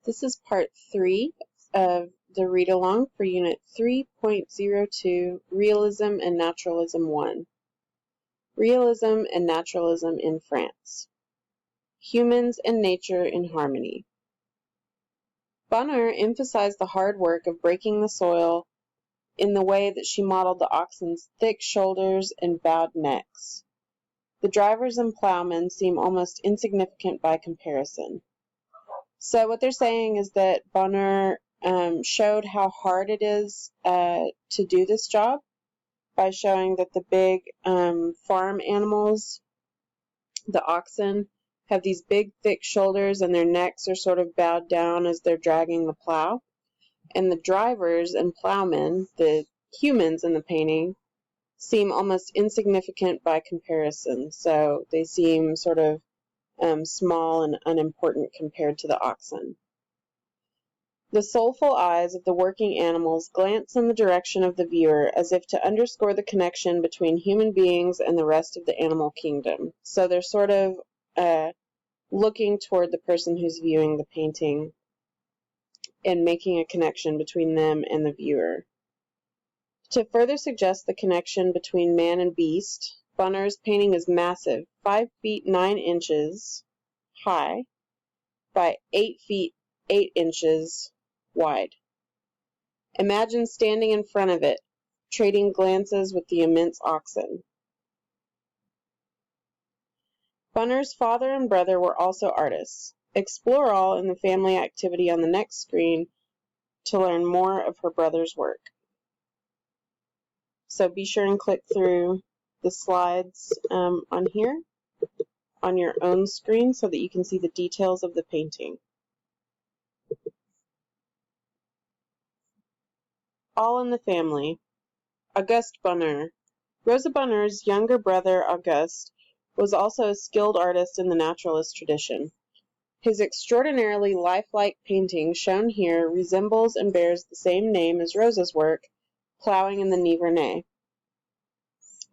This is part 3 of the read-along for Unit 3.02, Realism and Naturalism 1. Realism and Naturalism in France. Humans and Nature in Harmony. Bonheur emphasized the hard work of breaking the soil in the way that she modeled the oxen's thick shoulders and bowed necks. The drivers and plowmen seem almost insignificant by comparison. So what they're saying is that Bonheur showed how hard it is to do this job by showing that the big farm animals, the oxen, have these big thick shoulders and their necks are sort of bowed down as they're dragging the plow. And the drivers and plowmen, the humans in the painting, seem almost insignificant by comparison. So they seem sort of small and unimportant compared to the oxen. The soulful eyes of the working animals glance in the direction of the viewer as if to underscore the connection between human beings and the rest of the animal kingdom. So they're sort of looking toward the person who's viewing the painting and making a connection between them and the viewer. To further suggest the connection between man and beast, Bonheur's painting is massive, 5 feet 9 inches high by 8 feet 8 inches wide. Imagine standing in front of it, trading glances with the immense oxen. Bonheur's father and brother were also artists. Explore all in the family activity on the next screen to learn more of her brother's work. So be sure and click through the slides on here on your own screen so that you can see the details of the painting. All in the family. Auguste Bonheur. Rosa Bonheur's younger brother, Auguste, was also a skilled artist in the naturalist tradition. His extraordinarily lifelike painting, shown here, resembles and bears the same name as Rosa's work, Plowing in the Nivernais.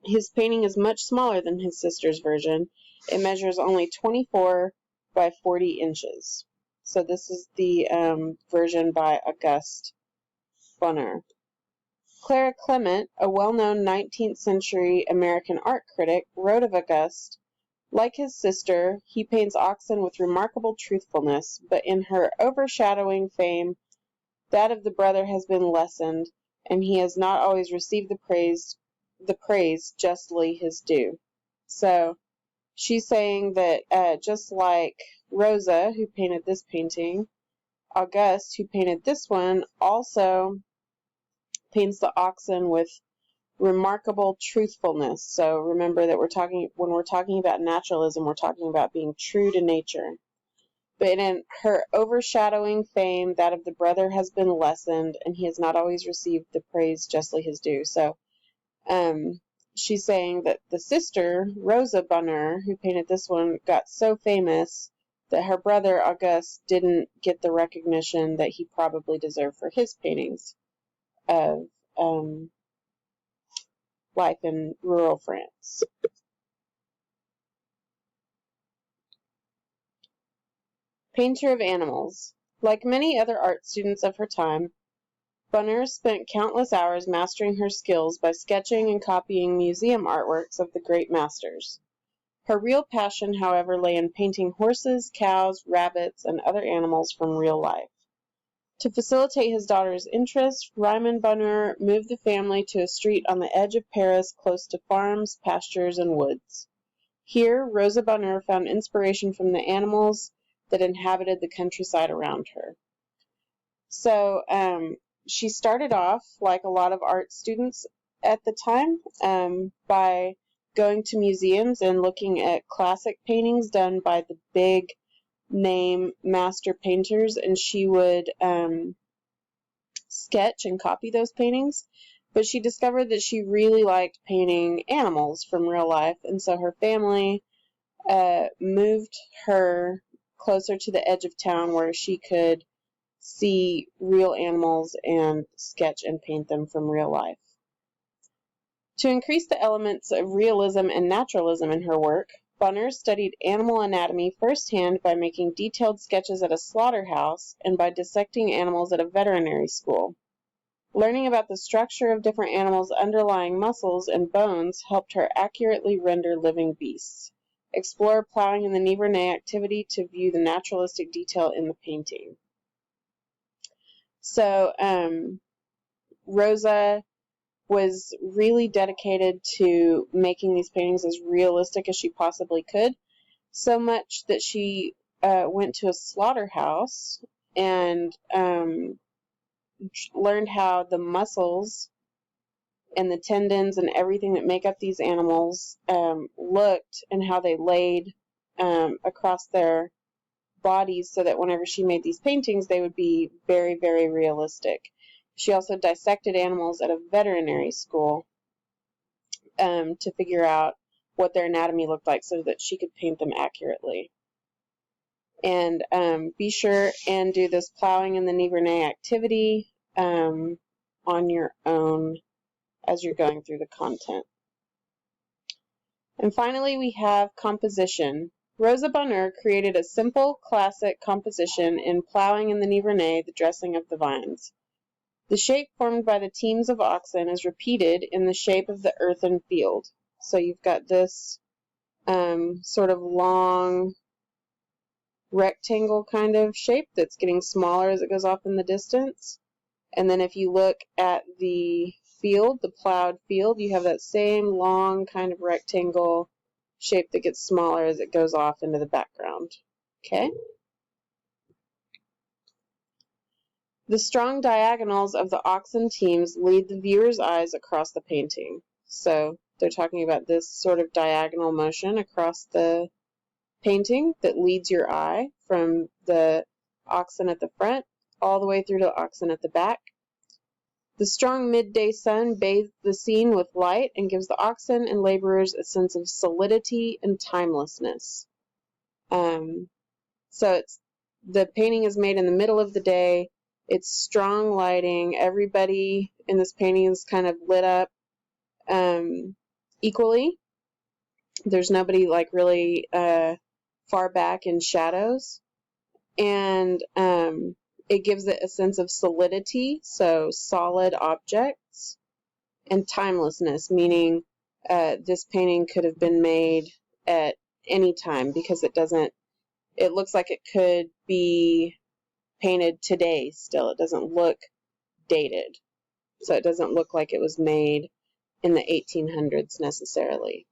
His painting is much smaller than his sister's version. It measures only 24 by 40 inches. So this is the version by Auguste Bonheur. Clara Clement, a well-known 19th century American art critic, wrote of Auguste, "Like his sister, he paints oxen with remarkable truthfulness, but in her overshadowing fame, that of the brother has been lessened, and he has not always received the praise justly his due." So she's saying that just like Rosa, who painted this painting, Auguste, who painted this one, also paints the oxen with remarkable truthfulness. So remember that when we're talking about naturalism, we're talking about being true to nature. But in her overshadowing fame, that of the brother has been lessened, and he has not always received the praise justly his due. So she's saying that the sister, Rosa Bonheur, who painted this one, got so famous that her brother, Auguste, didn't get the recognition that he probably deserved for his paintings of life in rural France. Painter of animals. Like many other art students of her time, Bonheur spent countless hours mastering her skills by sketching and copying museum artworks of the great masters. Her real passion, however, lay in painting horses, cows, rabbits, and other animals from real life. To facilitate his daughter's interest, Raymond Bonheur moved the family to a street on the edge of Paris close to farms, pastures, and woods. Here, Rosa Bonheur found inspiration from the animals that inhabited the countryside around her. So she started off, like a lot of art students at the time, by going to museums and looking at classic paintings done by the big name master painters, and she would sketch and copy those paintings. But she discovered that she really liked painting animals from real life, and so her family moved her closer to the edge of town where she could see real animals and sketch and paint them from real life. To increase the elements of realism and naturalism in her work, Bonheur studied animal anatomy firsthand by making detailed sketches at a slaughterhouse and by dissecting animals at a veterinary school. Learning about the structure of different animals' underlying muscles and bones helped her accurately render living beasts. Explore plowing in the Nivernais activity to view the naturalistic detail in the painting. So, Rosa was really dedicated to making these paintings as realistic as she possibly could, so much that she went to a slaughterhouse and learned how the muscles and the tendons and everything that make up these animals looked and how they laid across their bodies, so that whenever she made these paintings, they would be very, very realistic. She also dissected animals at a veterinary school to figure out what their anatomy looked like so that she could paint them accurately. And be sure and do this plowing in the Nivernais activity on your own as you're going through the content. And finally, we have composition. Rosa Bonheur created a simple, classic composition in Plowing in the Nivernais, the Dressing of the Vines. The shape formed by the teams of oxen is repeated in the shape of the earthen field. So you've got this sort of long rectangle kind of shape that's getting smaller as it goes off in the distance. And then if you look at the field, the plowed field, you have that same long kind of rectangle shape that gets smaller as it goes off into the background. Okay? The strong diagonals of the oxen teams lead the viewer's eyes across the painting. So they're talking about this sort of diagonal motion across the painting that leads your eye from the oxen at the front all the way through to the oxen at the back. The strong midday sun bathes the scene with light and gives the oxen and laborers a sense of solidity and timelessness. So the painting is made in the middle of the day. It's strong lighting. Everybody in this painting is kind of lit up equally. There's nobody like really far back in shadows. And it gives it a sense of solidity, so solid objects, and timelessness, meaning this painting could have been made at any time because it looks like it could be painted today still. It doesn't look dated. So it doesn't look like it was made in the 1800s necessarily.